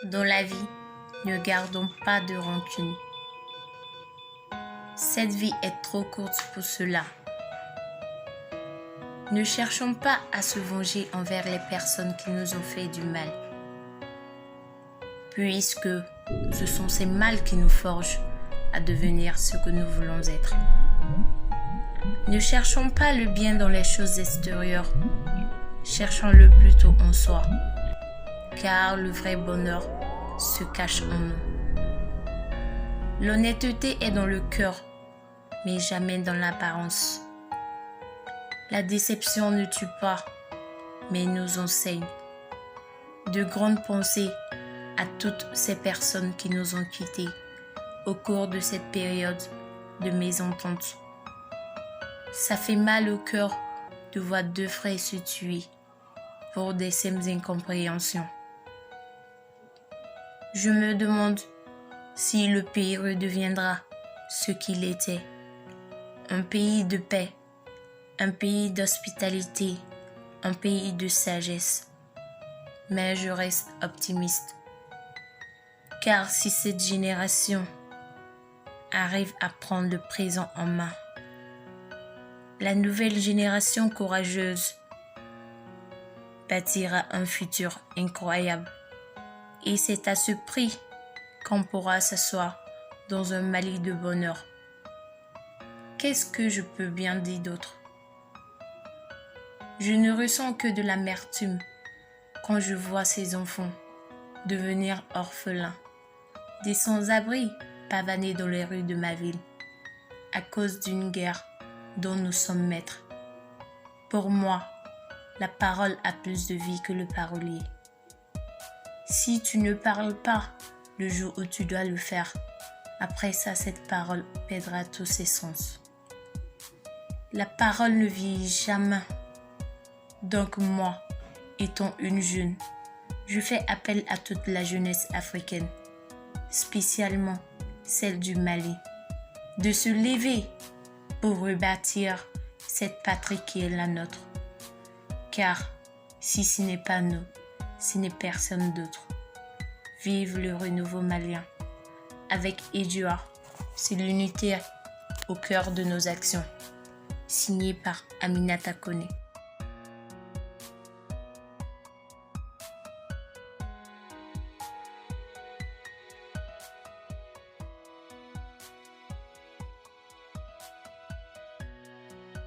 Dans la vie, ne gardons pas de rancune. Cette vie est trop courte pour cela. Ne cherchons pas à se venger envers les personnes qui nous ont fait du mal, puisque ce sont ces mal qui nous forgent à devenir ce que nous voulons être. Ne cherchons pas le bien dans les choses extérieures, cherchons-le plutôt en soi, car le vrai bonheur se cache en nous. L'honnêteté est dans le cœur, mais jamais dans l'apparence. La déception ne tue pas, mais nous enseigne. De grandes pensées à toutes ces personnes qui nous ont quittés au cours de cette période de mésentente. Ça fait mal au cœur de voir deux frères se tuer pour des simples incompréhensions. Je me demande si le pays redeviendra ce qu'il était, un pays de paix, un pays d'hospitalité, un pays de sagesse. Mais je reste optimiste, car si cette génération arrive à prendre le présent en main, la nouvelle génération courageuse bâtira un futur incroyable. Et c'est à ce prix qu'on pourra s'asseoir dans un Mali de bonheur. Qu'est-ce que je peux bien dire d'autre? Je ne ressens que de l'amertume quand je vois ces enfants devenir orphelins, des sans-abri pavanés dans les rues de ma ville, à cause d'une guerre dont nous sommes maîtres. Pour moi, la parole a plus de vie que le parolier. Si tu ne parles pas le jour où tu dois le faire, après ça, cette parole perdra tous ses sens. La parole ne vieillit jamais. Donc moi, étant une jeune, je fais appel à toute la jeunesse africaine, spécialement celle du Mali, de se lever pour rebâtir cette patrie qui est la nôtre. Car si ce n'est pas nous, ce n'est personne d'autre. Vive le renouveau malien. Avec Edouard, c'est l'unité au cœur de nos actions. Signé par Aminata Kone.